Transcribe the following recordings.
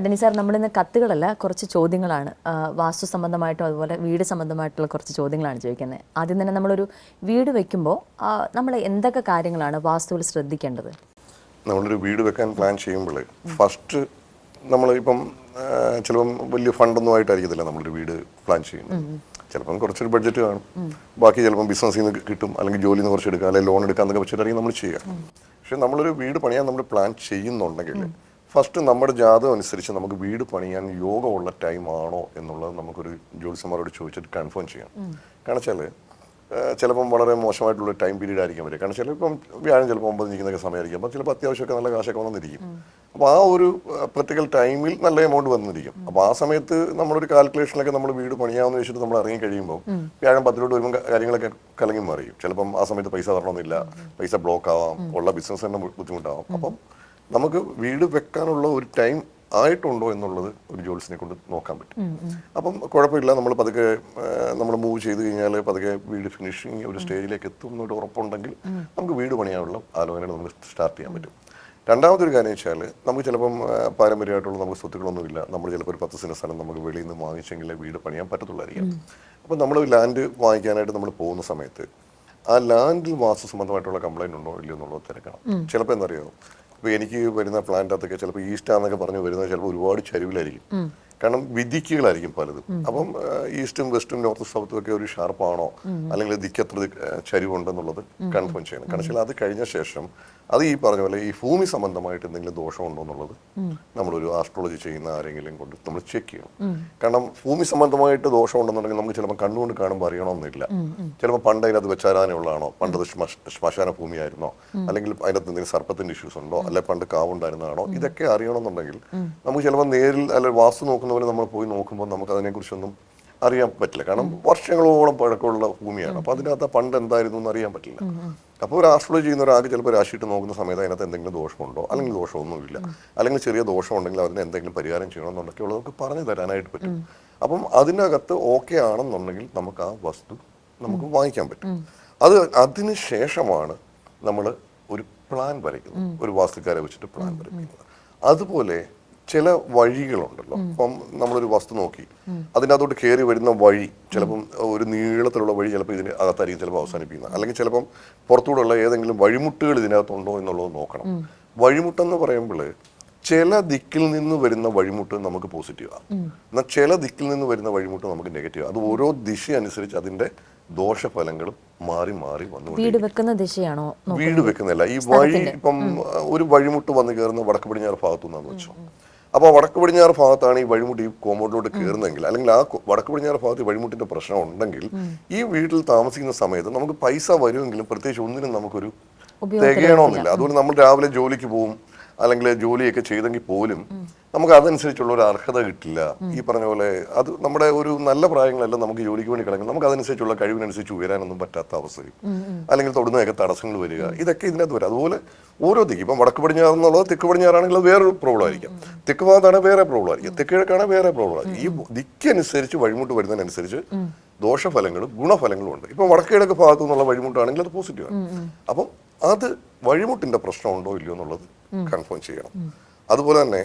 Denny sir, നമ്മളിന്ന് കത്തുകളല്ല, കുറച്ച് ചോദ്യങ്ങളാണ് വാസ്തു സംബന്ധമായിട്ടും അതുപോലെ വീട് സംബന്ധമായിട്ടുള്ള കുറച്ച് ചോദ്യങ്ങളാണ് ചോദിക്കുന്നത്. ആദ്യം തന്നെ നമ്മളൊരു വീട് വെക്കുമ്പോൾ നമ്മൾ എന്തൊക്കെ കാര്യങ്ങളാണ് വാസ്തുവിൽ ശ്രദ്ധിക്കേണ്ടത്? നമ്മളൊരു വീട് വെക്കാൻ പ്ലാൻ ചെയ്യുമ്പോൾ ഫസ്റ്റ് നമ്മൾ ഇപ്പം ചിലപ്പം വലിയ ഫണ്ടൊന്നും ആയിട്ടായിരിക്കത്തില്ല നമ്മളൊരു വീട് പ്ലാൻ ചെയ്യുന്നത്. ചിലപ്പം കുറച്ചൊരു ബഡ്ജറ്റ് കാണും, ബാക്കി ചിലപ്പം ബിസിനസ്സിൽ നിന്ന് കിട്ടും, അല്ലെങ്കിൽ ജോലിയിൽ നിന്ന് കുറച്ച് എടുക്കുക, അല്ലെങ്കിൽ ലോൺ എടുക്കുക എന്നൊക്കെ വെച്ചിട്ടായിരിക്കും നമ്മൾ ചെയ്യുക. പക്ഷെ നമ്മളൊരു വീട് പണിയാൻ നമ്മൾ പ്ലാൻ ചെയ്യുന്നുണ്ടെങ്കിൽ ഫസ്റ്റ് നമ്മുടെ ജാതകം അനുസരിച്ച് നമുക്ക് വീട് പണിയാൻ യോഗമുള്ള ടൈം ആണോ എന്നുള്ളത് നമുക്കൊരു ജ്യോത്സ്യന്മാരോട് ചോദിച്ചിട്ട് കൺഫേം ചെയ്യാം. കാരണം വെച്ചാൽ ചിലപ്പം വളരെ മോശമായിട്ടുള്ള ടൈം പീരീഡ് ആയിരിക്കാൻ പറ്റും. കാരണം ചിലപ്പം വ്യാഴം ചിലപ്പോൾ 9 നിൽക്കുന്നൊക്കെ സമയമായിരിക്കും, അപ്പോൾ ചിലപ്പോൾ അത്യാവശ്യമൊക്കെ നല്ല കാശൊക്കെ വന്നിരിക്കും. അപ്പോൾ ആ ഒരു പ്രത്യേക ടൈമിൽ നല്ല എമൗണ്ട് വന്നിരിക്കും. അപ്പോൾ ആ സമയത്ത് നമ്മളൊരു കാൽക്കുലേഷനിലൊക്കെ നമ്മൾ വീട് പണിയാമെന്ന് വെച്ചിട്ട് നമ്മൾ ഇറങ്ങി കഴിയുമ്പോൾ വ്യാഴം 10 വരുമ്പോൾ കാര്യങ്ങളൊക്കെ കലങ്ങി മാറിയും. ചിലപ്പം ആ സമയത്ത് പൈസ തരണമെന്നില്ല, പൈസ ബ്ലോക്ക് ആവാം, ഉള്ള ബിസിനസ് തന്നെ ബുദ്ധിമുട്ടാവാം. അപ്പം നമുക്ക് വീട് വെക്കാനുള്ള ഒരു ടൈം ആയിട്ടുണ്ടോ എന്നുള്ളത് ഒരു ജ്യോത്സ്യനെ കൊണ്ട് നോക്കാൻ പറ്റും. അപ്പം കുഴപ്പമില്ല, നമ്മൾ പതുക്കെ നമ്മൾ മൂവ് ചെയ്ത് കഴിഞ്ഞാൽ പതുക്കെ വീട് ഫിനിഷിങ് ഒരു സ്റ്റേജിലേക്ക് എത്തും എന്നൊരു ഉറപ്പുണ്ടെങ്കിൽ നമുക്ക് വീട് പണിയാനുള്ള ആലോചനകൾ നമുക്ക് സ്റ്റാർട്ട് ചെയ്യാൻ പറ്റും. രണ്ടാമതൊരു കാര്യം വെച്ചാൽ നമുക്ക് ചിലപ്പം പാരമ്പര്യമായിട്ടുള്ള നമുക്ക് സ്വത്തുക്കളൊന്നുമില്ല, നമ്മൾ ചിലപ്പോൾ ഒരു 10 സെന്റ് സ്ഥലം നമുക്ക് വെളിയിൽ നിന്ന് വാങ്ങിച്ചെങ്കിലേ വീട് പണിയാൻ പറ്റത്തുള്ളായിരിക്കും. അപ്പം നമ്മൾ ലാൻഡ് വാങ്ങിക്കാനായിട്ട് നമ്മൾ പോകുന്ന സമയത്ത് ആ ലാൻഡിൽ വാസ്തു സംബന്ധമായിട്ടുള്ള കംപ്ലൈൻറ്റ് ഉണ്ടോ ഇല്ലയോ എന്നുള്ളത് തിരക്കണം. ചിലപ്പോൾ എന്തറിയാമോ, ഇപ്പോൾ എനിക്ക് വരുന്ന പ്ലാന്റകത്തൊക്കെ ചിലപ്പോൾ ഈസ്റ്റാന്നൊക്കെ പറഞ്ഞ് വരുന്നത് ചിലപ്പോൾ ഒരുപാട് ചരിവിലായിരിക്കും. കാരണം വിധിക്കുകളായിരിക്കും പലതും. അപ്പം ഈസ്റ്റും വെസ്റ്റും നോർത്തും സൗത്തും ഒക്കെ ഒരു ഷാർപ്പാണോ, അല്ലെങ്കിൽ ദിക്ക് എത്ര ചരിവുണ്ടെന്നുള്ളത് കൺഫേം ചെയ്യണം. കാരണം വെച്ചാൽ അത് കഴിഞ്ഞ ശേഷം അത് ഈ പറഞ്ഞ പോലെ ഈ ഭൂമി സംബന്ധമായിട്ട് എന്തെങ്കിലും ദോഷമുണ്ടോ എന്നുള്ളത് നമ്മളൊരു ആസ്ട്രോളജി ചെയ്യുന്ന ആരെങ്കിലും കൊണ്ട് നമ്മൾ ചെക്ക് ചെയ്യണം. കാരണം ഭൂമി സംബന്ധമായിട്ട് ദോഷമുണ്ടെന്നുണ്ടെങ്കിൽ നമുക്ക് ചിലപ്പോൾ കണ്ണുകൊണ്ട് കാണുമ്പോൾ അറിയണമെന്നില്ല. ചിലപ്പോൾ പണ്ട് അതിനകത്ത് വെച്ചാരാനുള്ളതാണോ, പണ്ടത് ശ്മശാന ഭൂമിയായിരുന്നോ, അല്ലെങ്കിൽ അതിനകത്ത് എന്തെങ്കിലും സർപ്പത്തിന്റെ ഇഷ്യൂസ് ഉണ്ടോ, അല്ലെങ്കിൽ പണ്ട് കാവുണ്ടായിരുന്നതാണോ, ഇതൊക്കെ അറിയണമെന്നുണ്ടെങ്കിൽ നമുക്ക് ചിലപ്പോൾ നേരിൽ അല്ലെങ്കിൽ വാസ്തു നോക്കുന്ന പോലെ നമ്മൾ പോയി നോക്കുമ്പോൾ നമുക്ക് അതിനെക്കുറിച്ചൊന്നും അറിയാൻ പറ്റില്ല. കാരണം വർഷങ്ങളോളം പഴക്കമുള്ള ഭൂമിയാണ്. അപ്പോൾ അതിനകത്ത് പണ്ട് എന്തായിരുന്നു എന്ന് അറിയാൻ പറ്റില്ല. അപ്പോൾ ഒരു ആസ്ട്രോളജി ചെയ്യുന്ന ഒരാൾക്ക് ചിലപ്പോൾ രാശിയിട്ട് നോക്കുന്ന സമയത്ത് അതിനകത്ത് എന്തെങ്കിലും ദോഷമുണ്ടോ, അല്ലെങ്കിൽ ദോഷമൊന്നുമില്ല, അല്ലെങ്കിൽ ചെറിയ ദോഷമുണ്ടെങ്കിൽ അതിന് എന്തെങ്കിലും പരിഹാരം ചെയ്യണമെന്നുണ്ടെങ്കിൽ ഉള്ളത് നമുക്ക് പറഞ്ഞു തരാനായിട്ട് പറ്റും. അപ്പം അതിനകത്ത് ഓക്കെ ആണെന്നുണ്ടെങ്കിൽ നമുക്ക് ആ വസ്തു നമുക്ക് വാങ്ങിക്കാൻ പറ്റും. അതിന് ശേഷമാണ് നമ്മൾ ഒരു പ്ലാൻ വരയ്ക്കുന്നത്, ഒരു വാസ്തുക്കാരെ വെച്ചിട്ട് പ്ലാൻ വരയ്ക്കുന്നത്. അതുപോലെ ചില വഴികളുണ്ടല്ലോ. അപ്പം നമ്മളൊരു വസ്തു നോക്കി അതിനകത്തോട്ട് കയറി വരുന്ന വഴി ചിലപ്പം ഒരു നീളത്തിലുള്ള വഴി ചിലപ്പോൾ ഇതിന് അകത്തായിരിക്കും ചിലപ്പോൾ അവസാനിപ്പിക്കുന്നത്, അല്ലെങ്കിൽ ചിലപ്പം പുറത്തൂടെയുള്ള ഏതെങ്കിലും വഴിമുട്ടുകൾ ഇതിനകത്തുണ്ടോ എന്നുള്ളത് നോക്കണം. വഴിമുട്ടെന്ന് പറയുമ്പോൾ ചില ദിക്കിൽ നിന്ന് വരുന്ന വഴിമുട്ട് നമുക്ക് പോസിറ്റീവാണ്, എന്നാൽ ചില ദിക്കിൽ നിന്ന് വരുന്ന വഴിമുട്ട് നമുക്ക് നെഗറ്റീവ്. അത് ഓരോ ദിശ അനുസരിച്ച് അതിന്റെ ദോഷഫലങ്ങളും മാറി മാറി വന്നു. വീട് വെക്കുന്ന ദിശയാണോ? വീട് വെക്കുന്നില്ല, ഈ വഴി ഇപ്പം ഒരു വഴിമുട്ട് വന്ന് കയറുന്ന വടക്ക് പടിഞ്ഞാറ് ഭാഗത്തു നിന്നാന്ന് വെച്ചോ. അപ്പോൾ വടക്ക് പടിഞ്ഞാറ് ഭാഗത്താണ് ഈ വഴിമുട്ട് ഈ കോമ്പൗണ്ടിലോട്ട് കയറുന്നതെങ്കിൽ, അല്ലെങ്കിൽ ആ വടക്ക് പടിഞ്ഞാറ് ഭാഗത്ത് വഴിമുട്ടിന്റെ പ്രശ്നം ഉണ്ടെങ്കിൽ ഈ വീട്ടിൽ താമസിക്കുന്ന സമയത്ത് നമുക്ക് പൈസ വരുമെങ്കിലും പ്രത്യേകിച്ച് ഒന്നിനും നമുക്കൊരു തികയണമെന്നില്ല. അതുകൊണ്ട് നമ്മൾ രാവിലെ ജോലിക്ക് പോകും, അല്ലെങ്കിൽ ജോലിയൊക്കെ ചെയ്തെങ്കിൽ പോലും നമുക്ക് അതനുസരിച്ചുള്ള ഒരു അർഹത കിട്ടില്ല. ഈ പറഞ്ഞ പോലെ അത് നമ്മുടെ ഒരു നല്ല പ്രായങ്ങളെല്ലാം നമുക്ക് ജോലിക്ക് വേണ്ടി കിടക്കും, നമുക്ക് അതനുസരിച്ചുള്ള കഴിവിനനുസരിച്ച് ഉയരാനൊന്നും പറ്റാത്ത അവസ്ഥയും, അല്ലെങ്കിൽ തൊടുന്നതൊക്കെ തടസ്സങ്ങൾ വരിക, ഇതൊക്കെ ഇതിനകത്ത് വരും. അതുപോലെ ഓരോ ദിക്ക് ഇപ്പം വടക്ക് പടിഞ്ഞാറെന്നുള്ളത് തെക്ക് പടിഞ്ഞാറാണെങ്കിൽ അത് വേറൊരു പ്രോബ്ലം ആയിരിക്കും, തെക്ക് ഭാഗത്താണെങ്കിൽ വേറെ പ്രോബ്ലം ആയിരിക്കും, തെക്ക് കിഴക്കാണെങ്കിൽ വേറെ പ്രോബ്ലം ആയിരിക്കും. ഈ ദിക്കനുസരിച്ച് വഴിമുട്ട് വരുന്നതിനനുസരിച്ച് ദോഷഫലങ്ങളും ഗുണഫലങ്ങളും ഉണ്ട്. ഇപ്പം വടക്ക് കിഴക്ക് ഭാഗത്തു നിന്നുള്ള വഴിമുട്ടാണെങ്കിൽ അത് പോസിറ്റീവാണ്. അപ്പം അത് വഴിമുട്ടിന്റെ പ്രശ്നമുണ്ടോ ഇല്ലയോ എന്നുള്ളത് കൺഫേം ചെയ്യണം. അതുപോലെ തന്നെ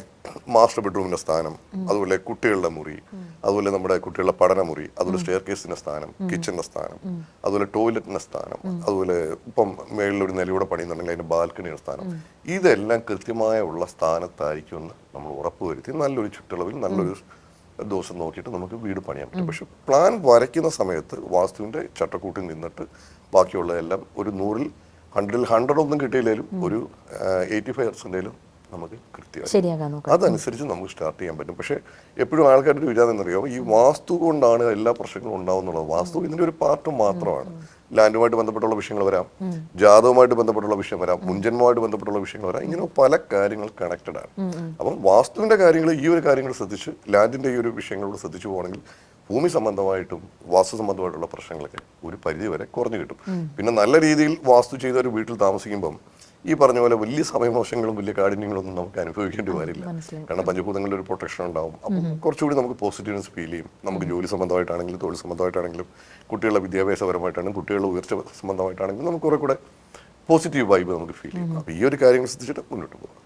മാസ്റ്റർ ബെഡ്റൂമിന്റെ സ്ഥാനം, അതുപോലെ കുട്ടികളുടെ മുറി, അതുപോലെ നമ്മുടെ കുട്ടികളുടെ പഠനമുറി, അതുപോലെ സ്റ്റെയർ കേസിന്റെ സ്ഥാനം, കിച്ചന്റെ സ്ഥാനം, അതുപോലെ ടോയ്ലറ്റിന്റെ സ്ഥാനം, അതുപോലെ ഇപ്പം മേളിലൊരു നിലയൂടെ പണിയുന്നുണ്ടെങ്കിൽ അതിന്റെ ബാൽക്കണിയുടെ സ്ഥാനം, ഇതെല്ലാം കൃത്യമായ ഉള്ള സ്ഥാനത്തായിരിക്കുമെന്ന് നമ്മൾ ഉറപ്പുവരുത്തി നല്ലൊരു ചുറ്റളവിൽ നല്ലൊരു ദിവസം നോക്കിയിട്ട് നമുക്ക് വീട് പണിയാൻ പറ്റും. പക്ഷെ പ്ലാൻ വരയ്ക്കുന്ന സമയത്ത് വാസ്തുവിന്റെ ചട്ടക്കൂട്ടിൽ നിന്നിട്ട് ബാക്കിയുള്ളതെല്ലാം ഒരു 100 ഒന്നും കിട്ടിയില്ലെങ്കിലും ഒരു 85% നമുക്ക് കൃത്യമായി അതനുസരിച്ച് നമുക്ക് സ്റ്റാർട്ട് ചെയ്യാൻ പറ്റും. പക്ഷെ എപ്പോഴും ആൾക്കാരുടെ വിചാരം എന്നറിയാമോ, ഈ വാസ്തു കൊണ്ടാണ് എല്ലാ പ്രശ്നങ്ങളും ഉണ്ടാവുന്നുള്ളത്. വാസ്തു ഇതിന്റെ ഒരു പാർട്ട് മാത്രമാണ്. ലാൻഡുമായിട്ട് ബന്ധപ്പെട്ടുള്ള വിഷയങ്ങൾ വരാം, ജാതകവുമായിട്ട് ബന്ധപ്പെട്ടുള്ള വിഷയം വരാം, മുൻജന്മമായിട്ട് ബന്ധപ്പെട്ടുള്ള വിഷയങ്ങൾ വരാം, ഇങ്ങനെ പല കാര്യങ്ങൾ കണക്റ്റഡ് ആണ്. അപ്പം വാസ്തുവിന്റെ കാര്യങ്ങൾ ഈ ഒരു കാര്യങ്ങൾ ശ്രദ്ധിച്ച് ലാൻഡിന്റെ ഈ ഒരു വിഷയങ്ങളോട് ശ്രദ്ധിച്ചു പോകണമെങ്കിൽ ഭൂമി സംബന്ധമായിട്ടും വാസ്തു സംബന്ധമായിട്ടുള്ള പ്രശ്നങ്ങളൊക്കെ ഒരു പരിധി വരെ കുറഞ്ഞു കിട്ടും. പിന്നെ നല്ല രീതിയിൽ വാസ്തു ചെയ്ത ഒരു വീട്ടിൽ താമസിക്കുമ്പം ഈ പറഞ്ഞ പോലെ വലിയ സമയമോശങ്ങളും വലിയ കാഠിന്യങ്ങളൊന്നും നമുക്ക് അനുഭവിക്കേണ്ടി വരില്ല. കാരണം പഞ്ചഭൂതങ്ങളുടെ ഒരു പ്രൊട്ടക്ഷൻ ഉണ്ടാവും. അപ്പം കുറച്ചുകൂടി നമുക്ക് പോസിറ്റീവ്നെസ് ഫീൽ ചെയ്യും. നമുക്ക് ജോലി സംബന്ധമായിട്ടാണെങ്കിലും തൊഴിൽ സംബന്ധമായിട്ടാണെങ്കിലും കുട്ടികളുടെ വിദ്യാഭ്യാസപരമായിട്ടാണെങ്കിലും കുട്ടികളുടെ ഉയർച്ച സംബന്ധമായിട്ടാണെങ്കിലും നമുക്ക് കുറെ കൂടെ പോസിറ്റീവ് വൈബ് നമുക്ക് ഫീൽ ചെയ്യും. അപ്പോൾ ഈ ഒരു കാര്യങ്ങൾ ശ്രദ്ധിച്ചിട്ട് മുന്നോട്ട് പോകും.